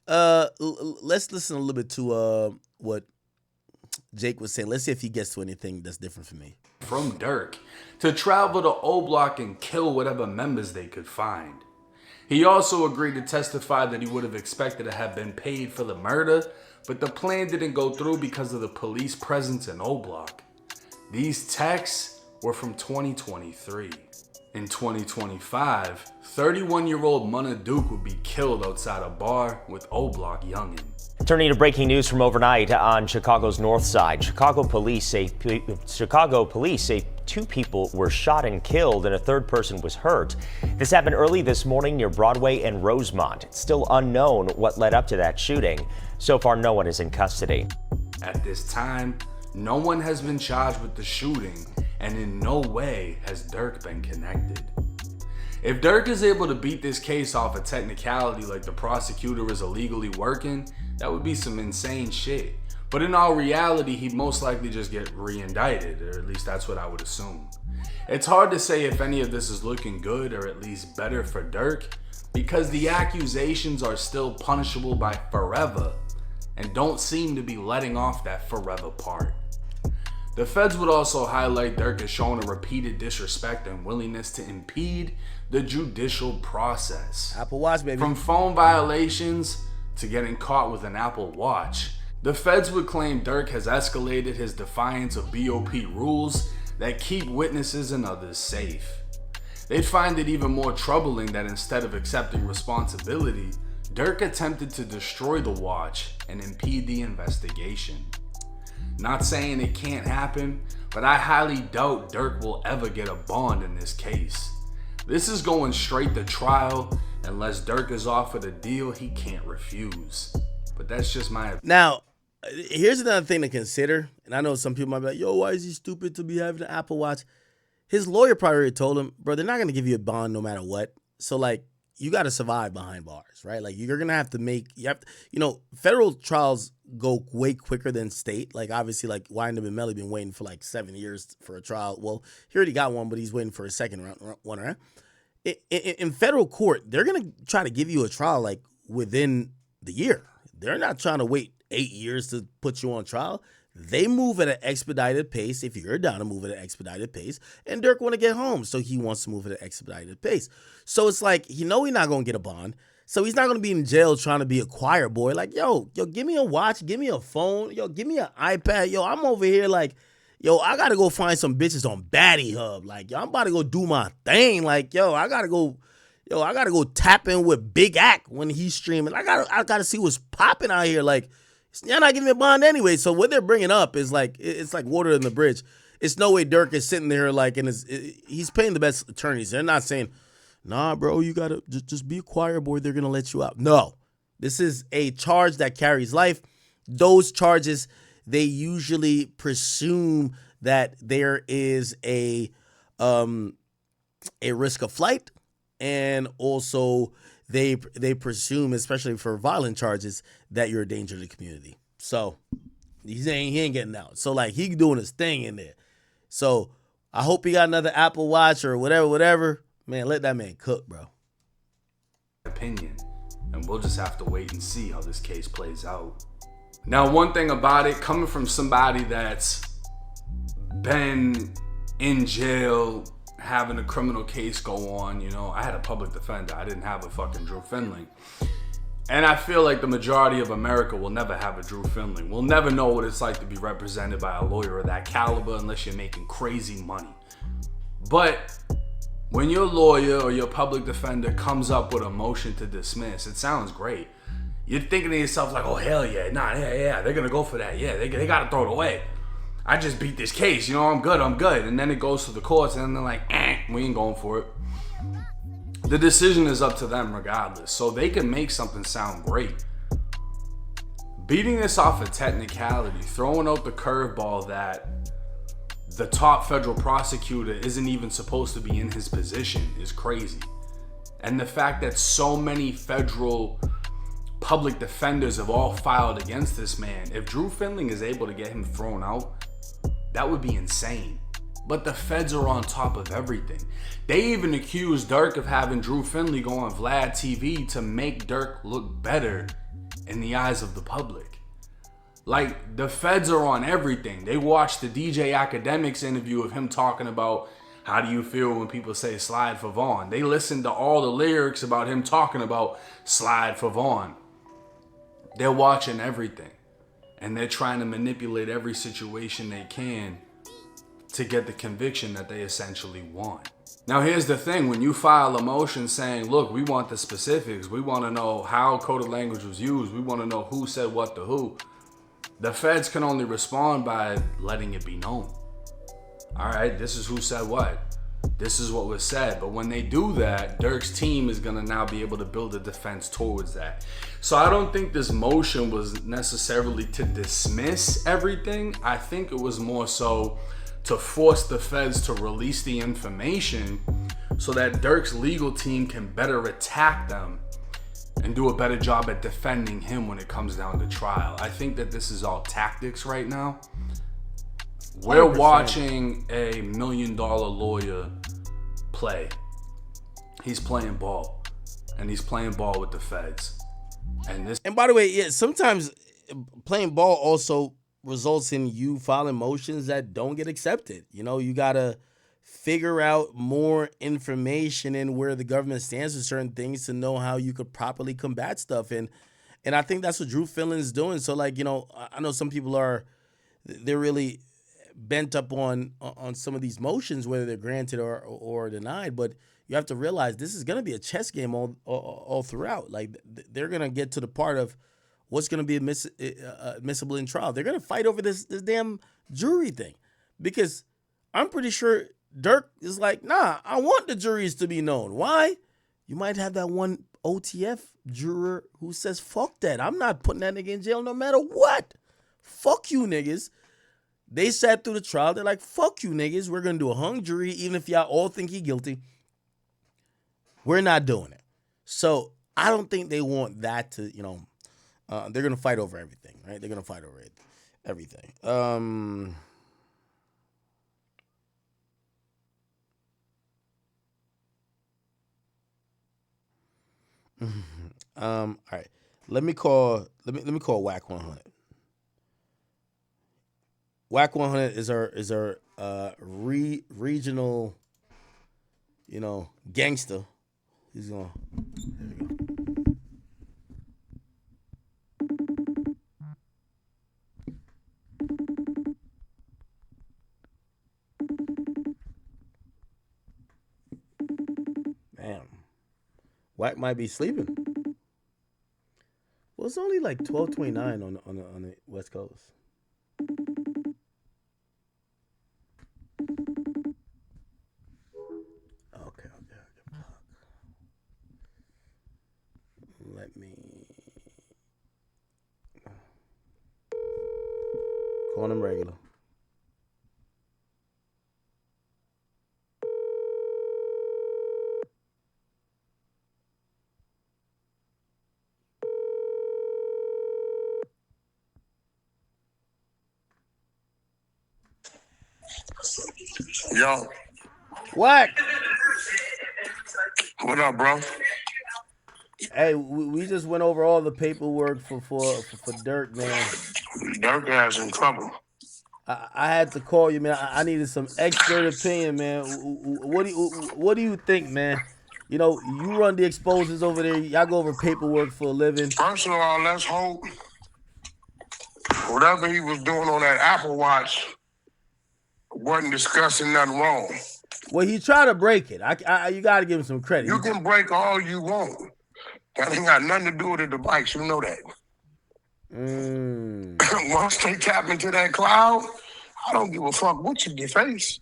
Let's listen a little bit to what Jake was saying. Let's see if he gets to anything that's different from me. From Durk to travel to O Block and kill whatever members they could find. He also agreed to testify that he would have expected to have been paid for the murder, but the plan didn't go through because of the police presence in O Block. These texts were from 2023. In 2025, 31-year-old Munna Duke would be killed outside a bar with O Block youngin. Turning to breaking news from overnight on Chicago's north side, Chicago police say 2 people were shot and killed and a third person was hurt. This happened early this morning near Broadway and Rosemont. It's still unknown what led up to that shooting. So far, no one is in custody. At this time, no one has been charged with the shooting, and in no way has Durk been connected. If Durk is able to beat this case off a technicality like the prosecutor is illegally working, that would be some insane shit. But in all reality, he'd most likely just get re-indicted, or at least that's what I would assume. It's hard to say if any of this is looking good or at least better for Durk, because the accusations are still punishable by forever and don't seem to be letting off that forever part. The feds would also highlight Durk as showing a repeated disrespect and willingness to impede the judicial process. Apple Watch, baby. From phone violations to getting caught with an Apple Watch. The feds would claim Durk has escalated his defiance of BOP rules that keep witnesses and others safe. They'd find it even more troubling that instead of accepting responsibility, Durk attempted to destroy the watch and impede the investigation. Not saying it can't happen, but I highly doubt Durk will ever get a bond in this case. This is going straight to trial unless Durk is offered a deal he can't refuse. But that's just my opinion. Now, here's another thing to consider, and I know some people might be like, yo, why is he stupid to be having an Apple Watch? His lawyer probably already told him, bro, they're not going to give you a bond no matter what. So, like, you got to survive behind bars, right? Like, you're going to have to federal trials go way quicker than state. Like, obviously, like, Wynda and Melly been waiting for like 7 years for a trial. Well, he already got one, but he's waiting for a second one, right? In federal court, they're going to try to give you a trial, like, within the year. They're not trying to wait 8 years to put you on trial. They move at an expedited pace. If you're down to move at an expedited pace, and Durk want to get home, so he wants to move at an expedited pace. So it's like, he's not going to get a bond. So he's not going to be in jail trying to be a choir boy. Like, yo, give me a watch, give me a phone, give me an iPad. Yo, I'm over here like, I got to go find some bitches on Batty Hub. Like, I'm about to go do my thing. Like, I got to go tap in with Big Act when he's streaming. I got to see what's popping out here. Like, you're not giving me a bond anyway. So what they're bringing up is like, it's like water in the bridge. It's no way Durk is sitting there like, he's paying the best attorneys. They're not saying, nah, bro, you got to just be a choir boy. They're going to let you out. No, this is a charge that carries life. Those charges, they usually presume that there is a risk of flight, and also they presume, especially for violent charges, that you're a danger to the community. So he ain't getting out. So like, he doing his thing in there. So I hope he got another Apple Watch or whatever. Man, let that man cook, bro. Opinion, and we'll just have to wait and see how this case plays out. Now, one thing about it, coming from somebody that's been in jail, having a criminal case go on, I had a public defender. I didn't have a fucking Drew Finley. And I feel like the majority of America will never have a Drew Finley. We'll never know what it's like to be represented by a lawyer of that caliber unless you're making crazy money. But when your lawyer or your public defender comes up with a motion to dismiss, it sounds great. You're thinking to yourself like, oh, hell yeah, yeah, they're going to go for that. Yeah, they got to throw it away. I just beat this case, I'm good. And then it goes to the courts and they're like, we ain't going for it. The decision is up to them regardless. So they can make something sound great. Beating this off a technicality, throwing out the curveball that the top federal prosecutor isn't even supposed to be in his position is crazy. And the fact that so many federal public defenders have all filed against this man, if Drew Finley is able to get him thrown out, that would be insane. But the feds are on top of everything. They even accused Durk of having Drew Finley go on Vlad TV to make Durk look better in the eyes of the public. Like, the feds are on everything. They watched the DJ Akademiks interview of him talking about how do you feel when people say slide for Vaughn. They listened to all the lyrics about him talking about slide for Vaughn. They're watching everything. And they're trying to manipulate every situation they can to get the conviction that they essentially want. Now, here's the thing. When you file a motion saying, look, we want the specifics. We want to know how coded language was used. We want to know who said what to who. The feds can only respond by letting it be known. All right, this is who said what. This is what was said. But when they do that, Durk's team is going to now be able to build a defense towards that. So I don't think this motion was necessarily to dismiss everything. I think it was more so to force the feds to release the information so that Durk's legal team can better attack them and do a better job at defending him when it comes down to trial. I think that this is all tactics right now. We're 100%. watching a $1 million lawyer play. He's playing ball, and he's playing ball with the feds. And by the way, yeah, sometimes playing ball also results in you filing motions that don't get accepted. You know, you gotta figure out more information and where the government stands with certain things to know how you could properly combat stuff. And I think that's what Drew Fillin's doing. So, like, you know, I know some people they're really bent up on some of these motions, whether they're granted or denied. But you have to realize this is going to be a chess game all throughout. Like, they're going to get to the part of what's going to be admissible in trial. They're going to fight over this damn jury thing, because I'm pretty sure Durk is like, nah, I want the juries to be known. Why? You might have that one OTF juror who says, fuck that. I'm not putting that nigga in jail no matter what. Fuck you niggas. They sat through the trial. They're like, fuck you niggas. We're going to do a hung jury even if y'all all think he guilty. We're not doing it. So I don't think they want that to, you know, they're going to fight over everything, right? They're going to fight over everything. All right. Let me call Wack100. Wack100 is our regional, you know, gangster. He's going. There we go. Damn. Wack might be sleeping. Well, it's only like 12:29 on the West Coast. Okay. Let me call him regular. Yo, Wack. what up, bro? Hey, we just went over all the paperwork for Durk, man. Durk ass in trouble. I had to call you, man. I needed some expert opinion, man. What do you think, man? You know, you run the exposures over there. Y'all go over paperwork for a living. First of all, let's hope whatever he was doing on that Apple Watch wasn't discussing nothing wrong. Well, he tried to break it. You got to give him some credit. You can break all you want. That ain't got nothing to do with the device. You know that. Once they tap into that cloud, I don't give a fuck what you deface.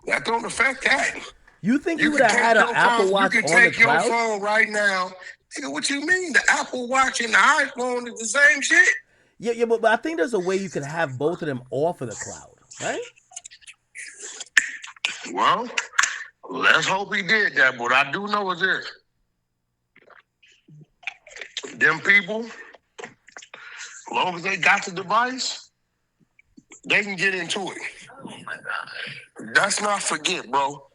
That don't affect that. You think you would have had an Apple Watch on the cloud? You can take your phone right now. Nigga, what you mean? The Apple Watch and the iPhone is the same shit? Yeah, but I think there's a way you could have both of them off of the cloud, right? Well, let's hope he did that. But I do know is this. Them people, as long as they got the device, they can get into it. Oh my God. Let's not forget, bro.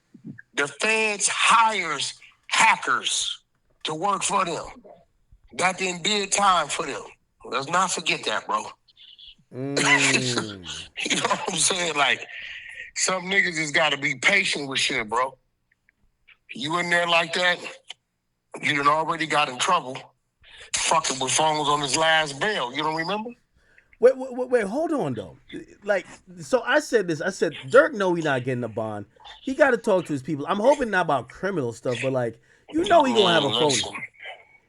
The feds hires hackers to work for them. That then did time for them. Let's not forget that, bro. Mm. You know what I'm saying? Like, some niggas just got to be patient with shit, bro. You in there like that, you done already got in trouble fucking with phones on his last bail. You don't remember? Wait, hold on though. Like, so I said this. I said Dirk know he not getting a bond. He got to talk to his people. I'm hoping not about criminal stuff, but like, you know, he gonna have a phony. Listen,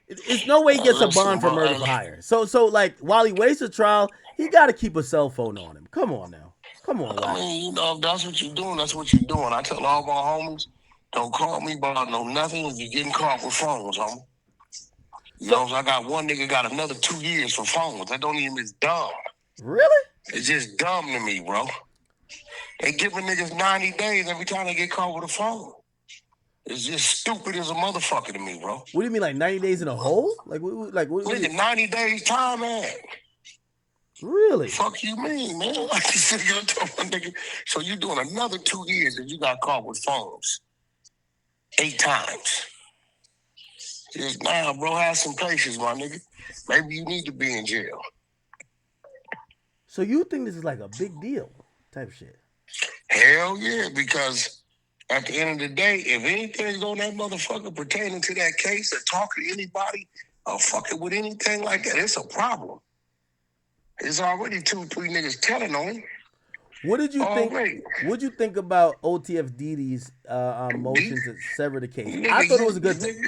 It's no way he gets a listen, bond for bro, murder for hire. So like, while he waits a trial, he got to keep a cell phone on him. Come on now. Come on, I Wack. mean, you know, if that's what you're doing, that's what you're doing. I tell all my homies, don't call me about no nothing if you're getting caught with phones, homie. You know, I got one nigga got another 2 years for phones. That don't even, it's dumb. Really? It's just dumb to me, bro. They giving niggas 90 days every time they get caught with a phone. It's just stupid as a motherfucker to me, bro. What do you mean, like 90 days in a hole? Like what Nigga, 90 days time, man. Really? Fuck you mean, man? Like you said, you're talking, nigga. So you doing another 2 years and you got caught with phones 8 times. Just now, bro, have some patience, my nigga. Maybe you need to be in jail. So you think this is like a big deal type shit? Hell yeah, because at the end of the day, if anything's on that motherfucker pertaining to that case or talking to anybody or fucking with anything like that, it's a problem. There's already 2-3 niggas telling on him. What did you think? Already. What did you think about OTF Didi's motion to sever the case? Nigga, I thought it was a good thing.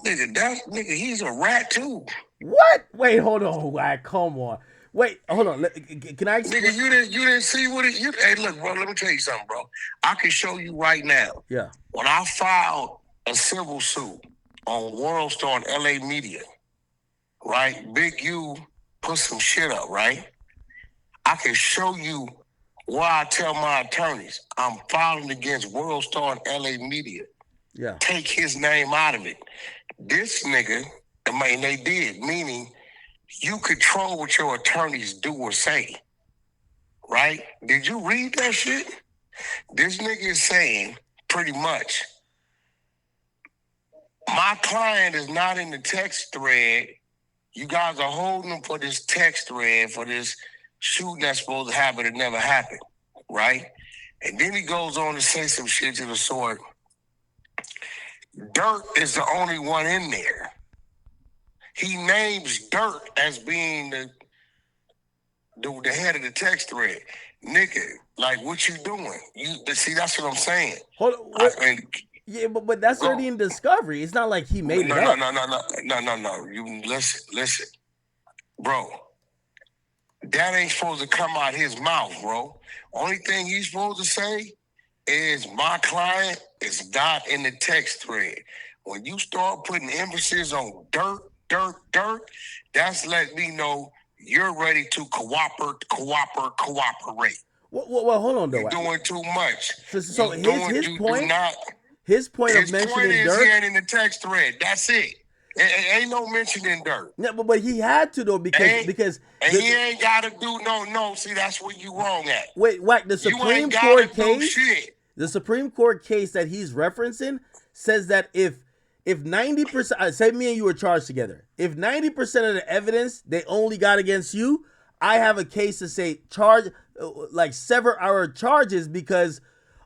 Nigga, he's a rat too. What? Wait, hold on. Wack, come on. Wait, hold on. Can I explain? Nigga, you didn't see what it. Hey, look, bro. Let me tell you something, bro. I can show you right now. Yeah. When I filed a civil suit on World Star and LA Media, right? Big U put some shit up, right? I can show you why I tell my attorneys I'm filing against World Star and LA Media. Yeah. Take his name out of it. This nigga, I mean, they did, meaning you control what your attorneys do or say, right? Did you read that shit? This nigga is saying pretty much, my client is not in the text thread. You guys are holding him for this text thread for this shooting that's supposed to happen that never happened, right? And then he goes on to say some shit to the sort, Durk is the only one in there. He names Durk as being the head of the text thread. Nigga, like, what you doing? See, that's what I'm saying. Hold on. Yeah, but that's already in discovery. It's not like he made it up. No. You listen. Bro, that ain't supposed to come out his mouth, bro. Only thing he's supposed to say is my client is not in the text thread. When you start putting emphasis on Durk, that's letting me know you're ready to cooperate. Well, hold on though. You're doing too much. So his point of mentioning is Durk, he ain't in the text thread. That's it. Ain't no mentioning Durk. Yeah, but he had to though because he ain't got to do no. See, that's where you wrong at. Wait, Wack, the Supreme Court case, the Supreme Court case that he's referencing says that if 90%, say me and you were charged together, if 90% of the evidence they only got against you, I have a case to say sever our charges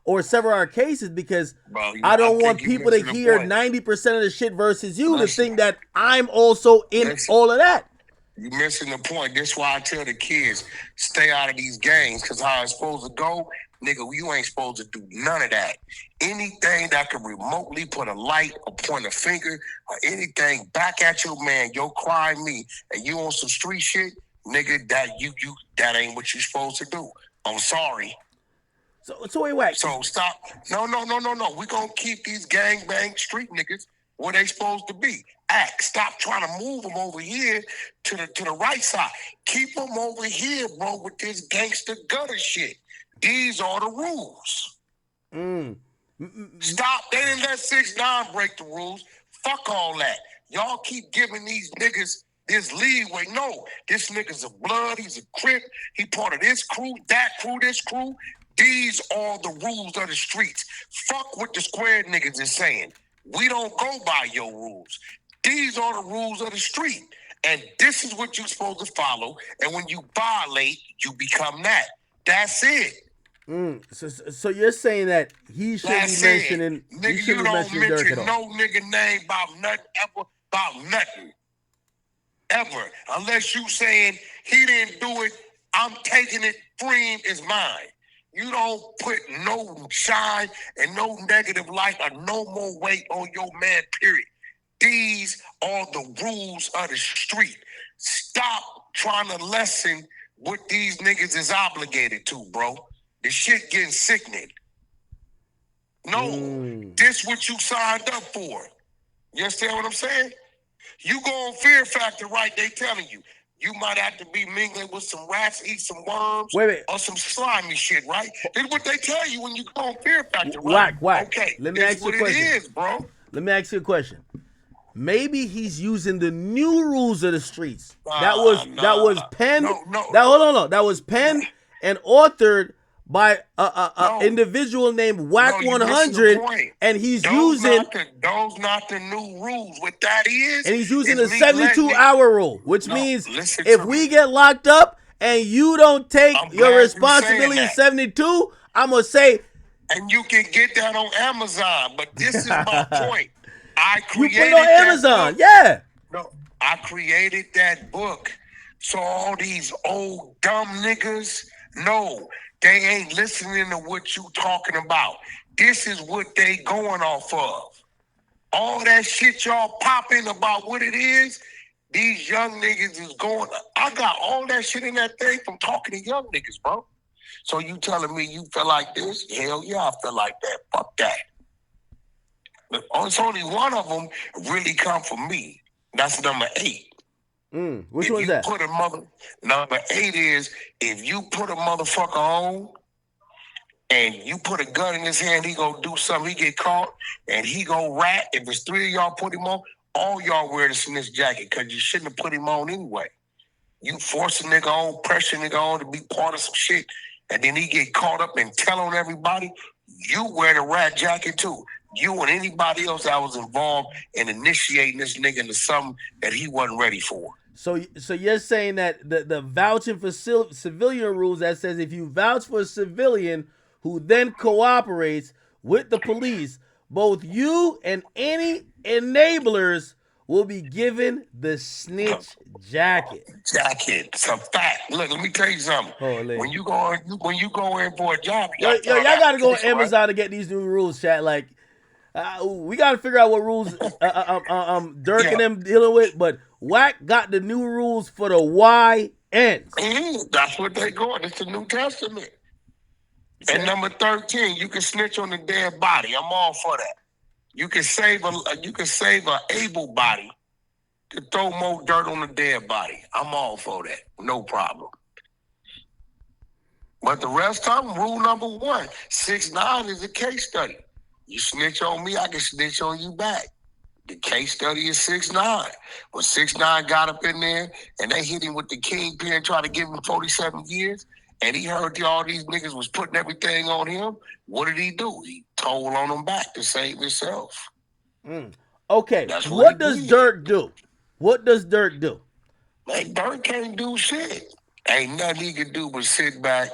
or sever our cases because bro, I don't want people to hear 90% of the shit versus you to think that I'm also in all of that. You missing the point. That's why I tell the kids, stay out of these games, because how it's supposed to go, nigga, you ain't supposed to do none of that. Anything that can remotely put a light or point a finger or anything back at your man, your crime me, and you on some street shit, nigga, that ain't what you supposed to do. I'm sorry. So wait, Wack. So stop. No. We gonna keep these gangbang street niggas where they supposed to be. Stop trying to move them over here to the right side. Keep them over here, bro, with this gangster gutter shit. These are the rules. Stop. They didn't let 6ix9ine break the rules. Fuck all that. Y'all keep giving these niggas this leeway. No, this nigga's a blood. He's a crip. He part of this crew, that crew, this crew. These are the rules of the streets. Fuck what the square niggas is saying. We don't go by your rules. These are the rules of the street. And this is what you're supposed to follow. And when you violate, you become that. That's it. So you're saying that he shouldn't That's be mentioning, it. Nigga, he you shouldn't be don't mentioning Durk at mention all. no nigga name about nothing ever, about nothing. Ever. Unless you saying he didn't do it, I'm taking it, Freem is mine. You don't put no shine and no negative light or no more weight on your man, period. These are the rules of the street. Stop trying to lessen what these niggas is obligated to, bro. The shit getting sickening. No, this what you signed up for. You understand what I'm saying? You go on Fear Factor, right? They telling you. You might have to be mingling with some rats, eat some worms, or some slimy shit, right? This is what they tell you when you go on Fear Factor, right? Whack. Okay, Let me this ask you a what question. it is, bro. Let me ask you a question. Maybe he's using the new rules of the streets. That was penned. That was penned and authored by a individual named Wack100, and he's using those not the new rules. What that is, and he's using the is me 72-hour rule, which means if we get locked up and you don't take your responsibility in 72, I'm gonna say, and you can get that on Amazon. But this is my point. I you created put it on Amazon, yeah. No, I created that book. So all these old dumb niggas, no, they ain't listening to what you talking about. This is what they going off of. All that shit y'all popping about what it is, these young niggas is going. I got all that shit in that thing from talking to young niggas, bro. So you telling me you feel like this? Hell yeah, I feel like that. Fuck that. But it's only one of them really come from me. That's number 8. Which one's that? Number 8 is if you put a motherfucker on and you put a gun in his hand, he gonna do something, he get caught, and he go rat. If it's 3 of y'all put him on, all y'all wear the snitch jacket because you shouldn't have put him on anyway. You force a nigga on, pressure a nigga on to be part of some shit, and then he get caught up and tell on everybody, you wear the rat jacket too. You and anybody else that was involved in initiating this nigga into something that he wasn't ready for. So you're saying that the vouching for civilian rules that says if you vouch for a civilian who then cooperates with the police, both you and any enablers will be given the snitch jacket. It's a fact. Look, let me tell you something. When you go in for a job, y'all gotta go on Amazon to get these new rules, chat. Like, we gotta figure out what rules Durk and them dealing with, but Wack got the new rules for the YNs. That's what they going. It's the New Testament. And number 13, you can snitch on the dead body. I'm all for that. You can save a able body to throw more dirt on the dead body. I'm all for that. No problem. But the rest of them, rule number 1, 6ix9ine is a case study. You snitch on me, I can snitch on you back. The case study is 6ix9ine. When 6ix9ine got up in there and they hit him with the kingpin, tried to give him 47 years, and he heard all these niggas was putting everything on him, what did he do? He told on them back to save himself. Okay, what does Durk do? What does Durk do? Man, Durk can't do shit. Ain't nothing he can do but sit back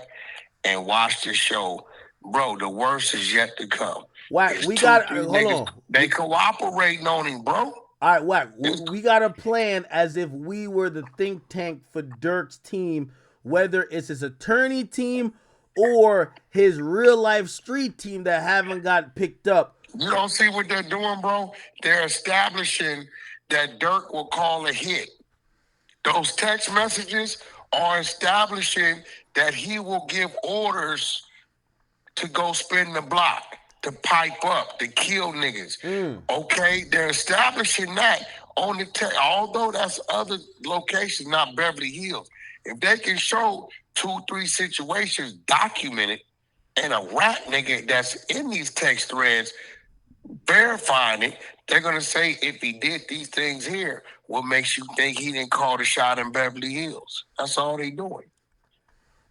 and watch the show. Bro, the worst is yet to come. Wack, we got hold on. They cooperating on him, bro. All right, Wack, we got a plan as if we were the think tank for Durk's team, whether it's his attorney team or his real life street team that haven't got picked up. You don't see what they're doing, bro? They're establishing that Durk will call a hit. Those text messages are establishing that he will give orders to go spin the block, to pipe up, to kill niggas. Okay, they're establishing that on the although that's other locations, not Beverly Hills. If they can show 2-3 situations documented and a rat nigga that's in these text threads verifying it, they're gonna say if he did these things here, what makes you think he didn't call the shot in Beverly Hills? That's all they doing.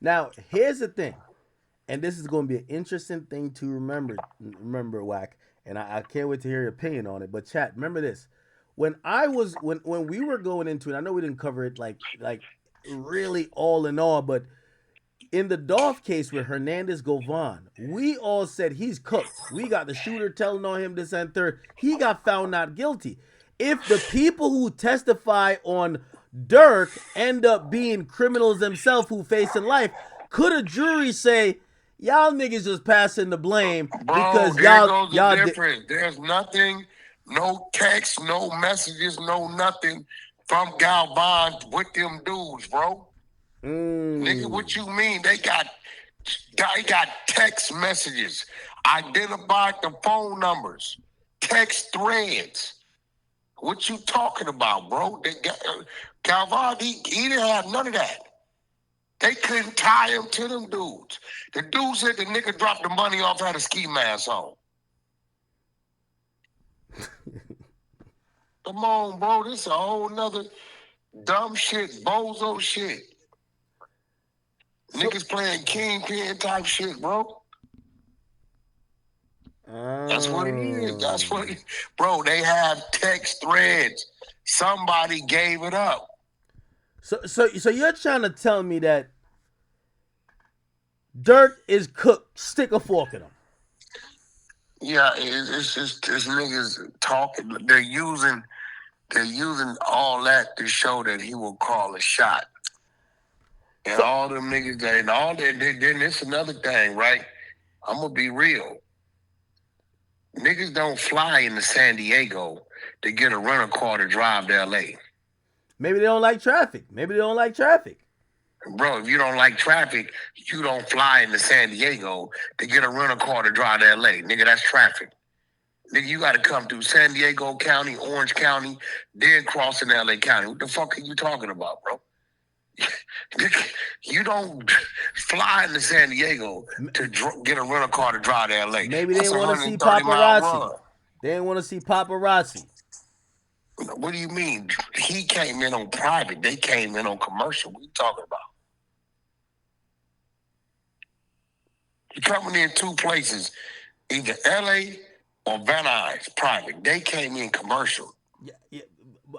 Now, here's the thing. And this is going to be an interesting thing to remember, Wack. And I can't wait to hear your opinion on it. But chat, remember this. when I was when we were going into it, I know we didn't cover it like really all in all, but in the Dolph case with Hernandez Govan, we all said he's cooked. We got the shooter telling on him this and third. He got found not guilty. If the people who testify on Durk end up being criminals themselves who facing life, could a jury say, y'all niggas just passing the blame because Bro, there goes the difference. There's nothing, no text, no messages, no nothing from Galvan with them dudes, bro. Nigga, what you mean? They got text messages, identified the phone numbers, text threads. What you talking about, bro? Galvan, he didn't have none of that. They couldn't tie him to them dudes. The dude said the nigga dropped the money off, had a ski mask on. Come on, bro. This is a whole nother dumb shit, bozo shit. Niggas playing kingpin type shit, bro. That's what it is. That's what it is. Bro, they have text threads. Somebody gave it up. So you're trying to tell me that Durk is cooked, stick a fork in him? Yeah, it's just this niggas talking. They're using all that to show that he will call a shot. And all them niggas, and all that, then it's another thing, right? I'm gonna be real. Niggas don't fly into San Diego to get a rental car to drive to LA. Maybe they don't like traffic. Bro, if you don't like traffic, you don't fly into San Diego to get a rental car to drive to LA. Nigga, that's traffic. Nigga, you gotta come through San Diego County, Orange County, then crossing LA County. What the fuck are you talking about, bro? You don't fly into San Diego to get a rental car to drive to LA. Maybe they want to see paparazzi. They didn't want to see paparazzi. What do you mean? He came in on private. They came in on commercial. What are you talking about? You're coming in two places, either LA or Van Nuys, private. They came in commercial. Yeah.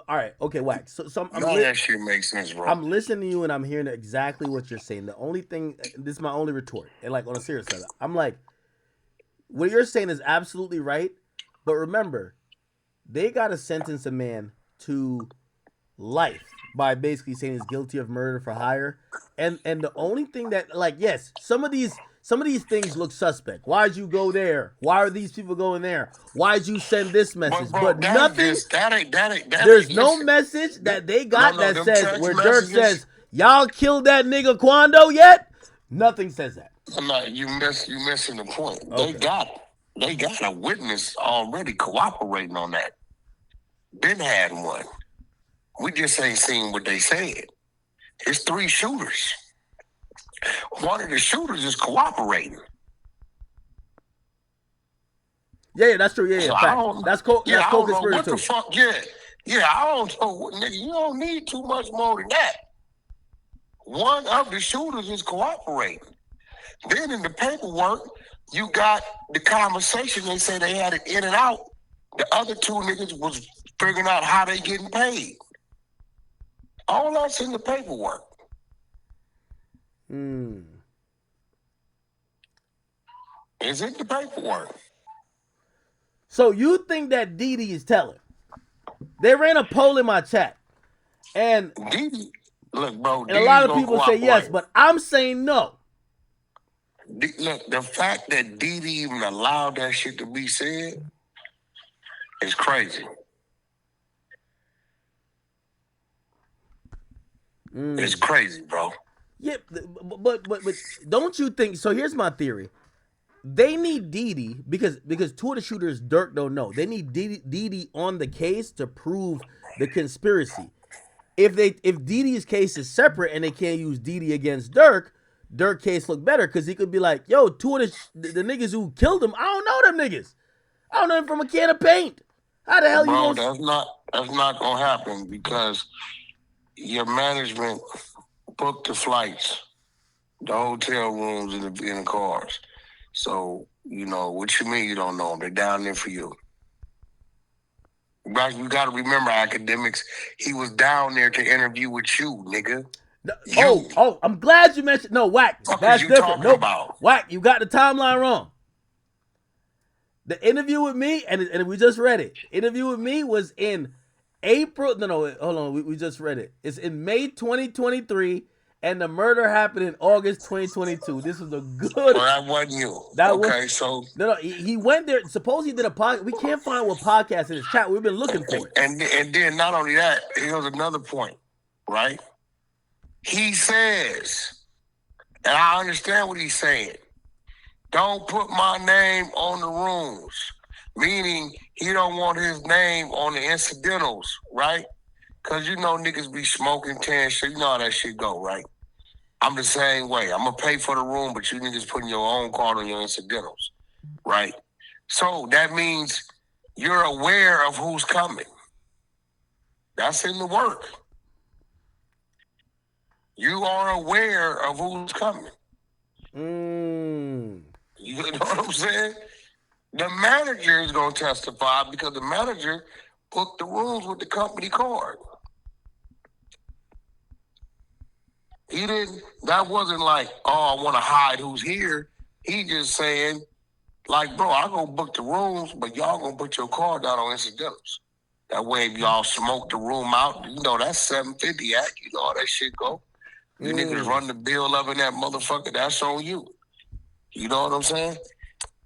All right, okay, Wax. So that shit makes sense, bro. I'm listening to you and I'm hearing exactly what you're saying. The only thing, this is my only retort, and like on a serious side, I'm like, what you're saying is absolutely right, but remember, they gotta sentence a man to life by basically saying he's guilty of murder for hire, and the only thing that, like, yes, some of these things look suspect. Why'd you go there? Why are these people going there? Why'd you send this message? But nothing. There's no message that they got that says where Durk says y'all killed that nigga Quando yet. Nothing says that. No, you missing the point. Okay. They got a witness already cooperating on that. Been had one. We just ain't seen what they said. It's 3 shooters. One of the shooters is cooperating. Yeah, that's true. Yeah, so that's co-conspiracy too. What the fuck? Yeah, I don't know. Nigga, you don't need too much more than that. One of the shooters is cooperating. Then in the paperwork, you got the conversation. They say they had it in and out. The other 2 niggas was figuring out how they getting paid. All that's in the paperwork. Is it the paperwork? So you think that Diddy is telling? They ran a poll in my chat, and Diddy, look, bro, and a lot of people say yes, but I'm saying no. Look, the fact that Diddy even allowed that shit to be said is crazy. It's crazy, bro. Yeah, but don't you think? So here's my theory. They need Diddy because 2 of the shooters Durk don't know. They need Diddy on the case to prove the conspiracy. If Diddy's case is separate and they can't use Diddy against Durk case look better because he could be like, yo, 2 of the niggas who killed him, I don't know them niggas. I don't know them from a can of paint. How the hell bro, you gonna... that's not gonna happen because your management booked the flights, the hotel rooms, and the cars. So, what you mean you don't know them? They're down there for you. Right, you got to remember, academics. He was down there to interview with you, nigga. I'm glad you mentioned. No, Wack. What That's you different. talking Nope. about? Wack, you got the timeline wrong. The interview with me, and we just read it. The interview with me was in April. No, hold on. We just read it. It's in May 2023, and the murder happened in August 2022. This was a good. Well, that wasn't you. That Okay, was so no. He went there. Suppose he did a podcast. We can't find what podcast in his chat. We've been looking for it. and then not only that, here's another point, right? He says, and I understand what he's saying. Don't put my name on the rooms, meaning he don't want his name on the incidentals, right? Because you know niggas be smoking, tearing shit. You know how that shit go, right? I'm the same way. I'm going to pay for the room, but you niggas putting your own card on your incidentals, right? So that means you're aware of who's coming. That's in the work. You are aware of who's coming. You know what I'm saying? The manager is going to testify because the manager booked the rooms with the company card. He didn't, that wasn't like, oh, I want to hide who's here. He just saying, like, bro, I go book the rooms, but y'all gonna put your card down on incidentals. That way, if y'all smoke the room out, you know, that's $750 act. You know how that shit go. You niggas run the bill up in that motherfucker, that's on you. You know what I'm saying?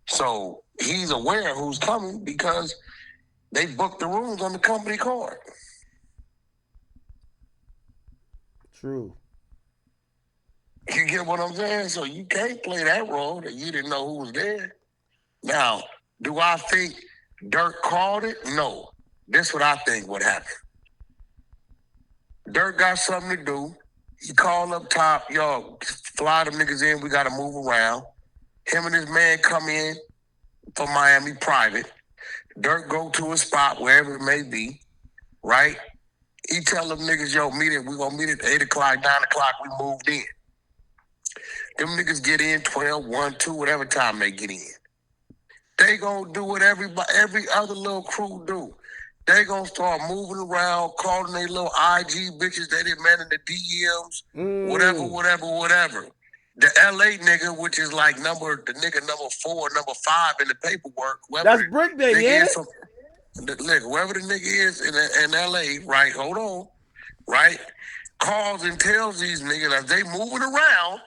So he's aware of who's coming because they booked the rooms on the company card. True. You get what I'm saying? So you can't play that role that you didn't know who was there. Now, do I think Durk called it? No. This is what I think would happen. Durk got something to do. He called up top, yo, fly them niggas in, we gotta move around. Him and his man come in from Miami private. Durk go to a spot, wherever it may be, right? He tell them niggas, yo, we gonna meet at 8 o'clock, 9 o'clock, we moved in. Them niggas get in 12, 1, 2, whatever time they get in. They gonna do what every other little crew do. They gonna start moving around, calling they little IG bitches they didn't man in the DMs, whatever. The LA nigga, which is like the nigga number 4, number 5 in the paperwork. That's Brick Baby, ain't it? Look, whoever the nigga is in LA, right? Hold on, right? Calls and tells these niggas as they moving around,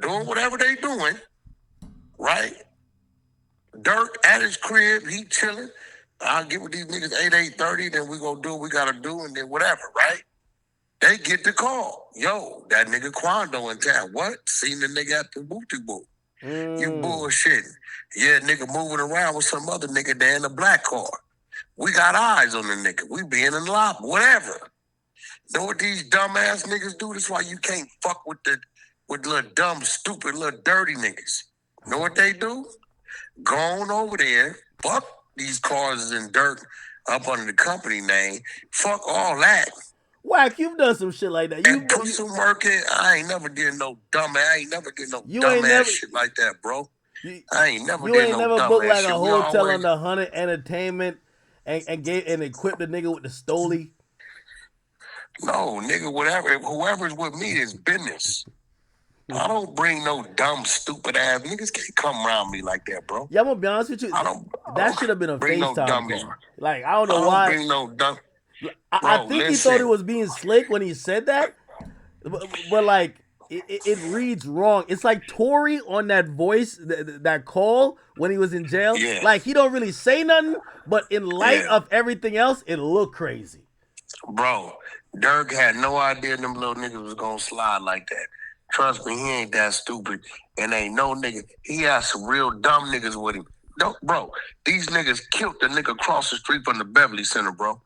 doing whatever they doing, right? Durk at his crib, he chilling. I'll get with these niggas 8:30, then we gonna do what we gotta do, and then whatever, right? They get the call. Yo, that nigga Quando in town. What? Seen the nigga at the boo-to-boo. You bullshitting. Yeah, nigga moving around with some other nigga there in a black car. We got eyes on the nigga. We being in the lobby, whatever. Know what these dumbass niggas do? That's why you can't fuck with little dumb, stupid, little dirty niggas. Know what they do? Go on over there, fuck these cars and Durk up under the company name. Fuck all that. Wack, you've done some shit like that. And put some work in. I ain't never did no dumbass shit like that, bro. I ain't never did no dumbass shit. You ain't never booked like a hotel under 100 Entertainment and equipped the nigga with the Stoli. No, nigga, whoever's with me is business. I don't bring no dumb, stupid ass niggas. Can't come around me like that, bro. Yeah, I'm gonna be honest with you. That should have been a FaceTime call. Like, I don't know why. Bring no dumb. I think he thought it was being slick when he said that, but like it reads wrong. It's like Tory on that voice, that call when he was in jail. Yeah. Like, he don't really say nothing, but in light of everything else, it looked crazy. Bro, Durk had no idea them little niggas was gonna slide like that. Trust me, he ain't that stupid, and ain't no nigga. He has some real dumb niggas with him. No, bro, these niggas killed the nigga across the street from the Beverly Center, bro.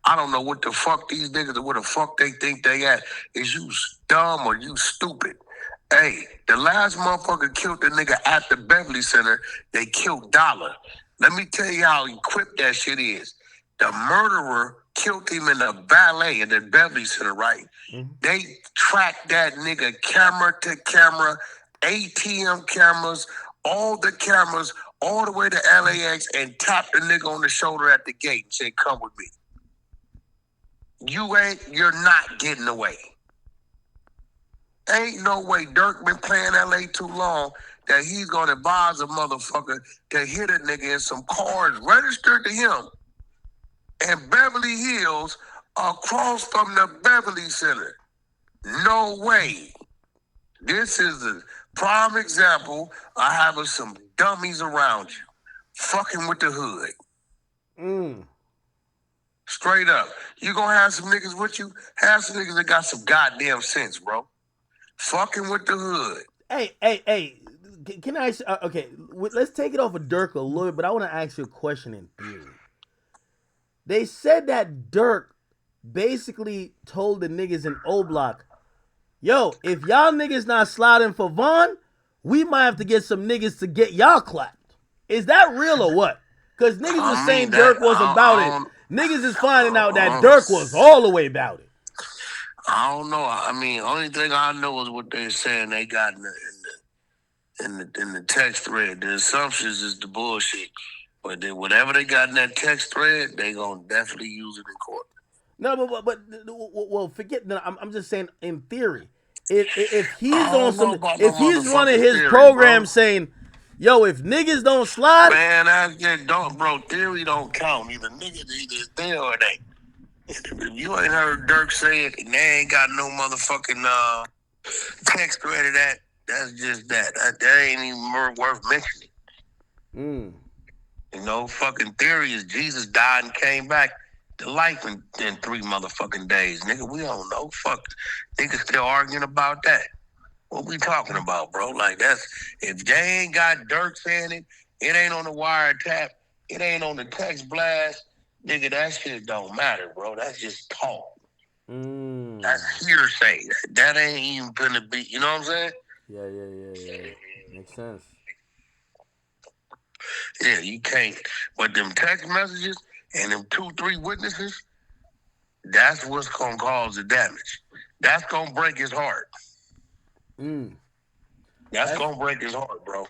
I don't know what the fuck these niggas or where the fuck they think they at. Is you dumb or you stupid? Hey, the last motherfucker killed the nigga at the Beverly Center. They killed Dollar. Let me tell you how equipped that shit is. The murderer killed him in the valet in the Beverly Center, right? Mm-hmm. They tracked that nigga camera to camera, ATM cameras, all the cameras all the way to LAX and tapped the nigga on the shoulder at the gate and said, "Come with me. You're not getting away." Ain't no way Durk been playing LA too long that he's gonna advise a motherfucker to hit a nigga in some cars registered to him in Beverly Hills across from the Beverly Center. No way. This is a prime example of having some dummies around you, fucking with the hood. Straight up. You gonna have some niggas with you? Have some niggas that got some goddamn sense, bro. Fucking with the hood. Hey. Can I ask, okay, let's take it off of Durk a little bit, but I want to ask you a question in theory. They said that Durk basically told the niggas in O Block, yo, if y'all niggas not sliding for Vaughn, we might have to get some niggas to get y'all clapped. Is that real or what? Because niggas was saying Durk was about it. Niggas is finding out that Durk was all the way about it. I don't know. I mean, only thing I know is what they're saying they got in the text thread. The assumptions is the bullshit. But then whatever they got in that text thread, they gonna definitely use it in court. No, well, forget. I'm just saying in theory. If he's on some, if he's running his program saying, yo, if niggas don't slide, man, that's just don't, bro. Theory don't count. Either niggas either there or they. If you ain't heard Durk say it, and they ain't got no motherfucking text thread of that. That's just that. That ain't even worth mentioning. You know, fucking theory is Jesus died and came back to life in 3 motherfucking days. Nigga, we don't know. Fuck. Niggas still arguing about that. What we talking about, bro? Like, that's, if they ain't got Durk saying it, it ain't on the wiretap, it ain't on the text blast, nigga, that shit don't matter, bro. That's just talk. That's hearsay. That ain't even gonna be, you know what I'm saying? Yeah. Makes sense. Yeah, you can't. But them text messages and them 2-3 witnesses, that's what's gonna cause the damage. That's gonna break his heart. That's gonna break his heart, bro.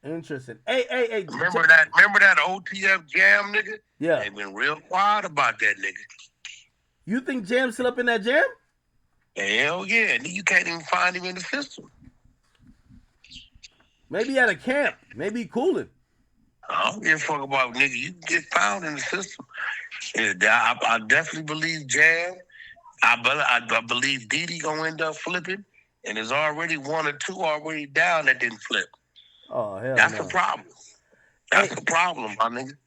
Interesting. Hey. Remember that OTF jam, nigga? Yeah. They been real quiet about that nigga. You think Jam's still up in that jam? Hell yeah. You can't even find him in the system. Maybe at a camp. Maybe cooling. I don't give a fuck about nigga. You can get found in the system. I definitely believe Jam. I believe Diddy gonna end up flipping, and there's already 1 or 2 already down that didn't flip. Oh hell, that's the problem. That's the problem, my nigga.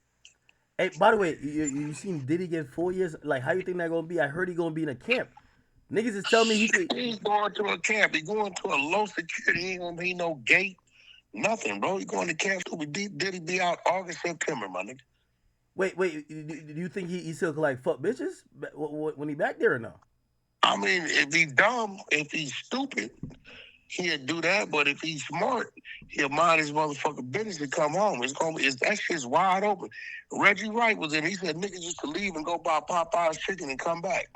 Hey, by the way, you seen Diddy get 4 years? Like, how you think that gonna be? I heard he gonna be in a camp. Niggas is telling me he's going to a camp. He's going to a low security. He ain't gonna be no gate. Nothing, bro. He's going to camp. Diddy be out August, September, my nigga. Wait. Do you think he still could, like, fuck bitches when he back there or no? I mean, if he's dumb, if he's stupid, he'll do that. But if he's smart, he'll mind his motherfucking business and come home. That shit's wide open. Reggie Wright was in. He said niggas used to leave and go buy Popeye's chicken and come back.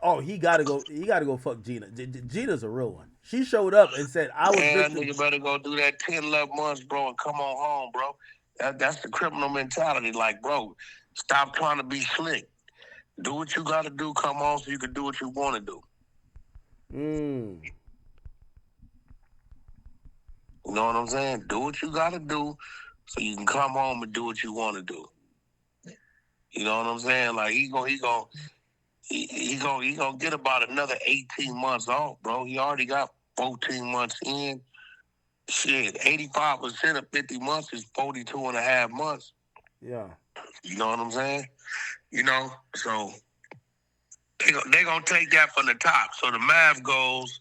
Oh, he gotta go. He gotta go fuck Gina. Gina's a real one. She showed up and said, "I was." Man, nigga better go do that 10, 11 months, bro, and come on home, bro. That's the criminal mentality. Like, bro, stop trying to be slick. Do what you gotta do. Come on, so you can do what you want to do. You know what I'm saying? Do what you gotta do, so you can come home and do what you want to do. You know what I'm saying? Like he gonna get about another 18 months off, bro. He already got 14 months in. Shit, 85% of 50 months is 42 and a half months. Yeah. You know what I'm saying? You know, so they gonna take that from the top. So the math goes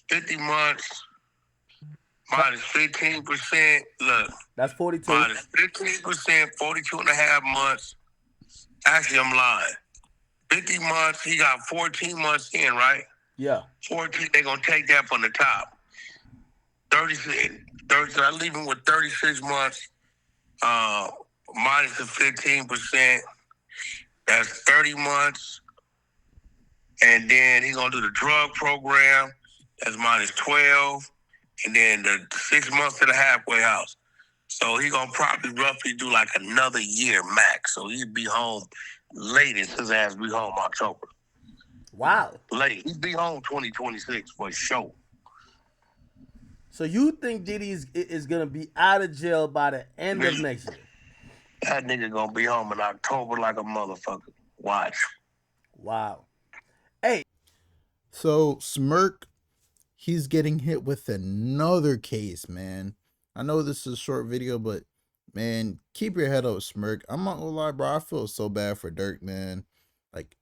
50 months minus 15%. Look. That's 42. Minus 15%, 42 and a half months. Actually, I'm lying. 50 months, he got 14 months in, right? Yeah. 14, they're going to take that from the top. 36, I leave him with 36 months minus the 15%. That's 30 months. And then he's going to do the drug program. That's minus 12. And then the 6 months to the halfway house. So he gonna probably roughly do like another year max. So he'd be home latest. His ass be home October. Wow. Late. He'd be home 2026 for sure. So you think Diddy is gonna be out of jail by the end of next year? That nigga gonna be home in October like a motherfucker. Watch. Wow. Hey. So Smirk, he's getting hit with another case, man. I know this is a short video, but man, keep your head up, Smirk. I'm not gonna lie, bro. I feel so bad for Durk, man. Like,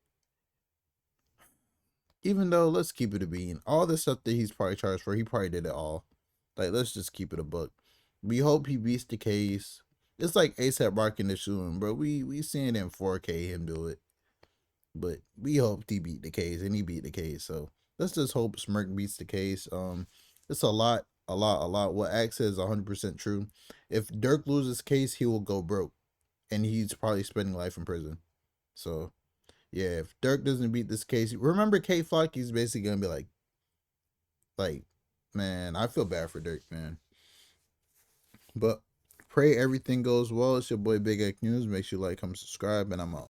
even though, let's keep it a bean. All the stuff that he's probably charged for, he probably did it all. Like, let's just keep it a book. We hope he beats the case. It's like ASAP Rocky in the shooting, bro. We seeing in 4K him do it. But we hope he beat the case, and he beat the case. So let's just hope Smirk beats the case. It's a lot. What Axe says is 100% true. If Durk loses case, he will go broke, and he's probably spending life in prison. So yeah, if Durk doesn't beat this case, remember K Flock, he's basically gonna be like, man, I feel bad for Durk, man. But pray everything goes well. It's your boy Big X News. Make sure you like, comment, subscribe, and I'm out.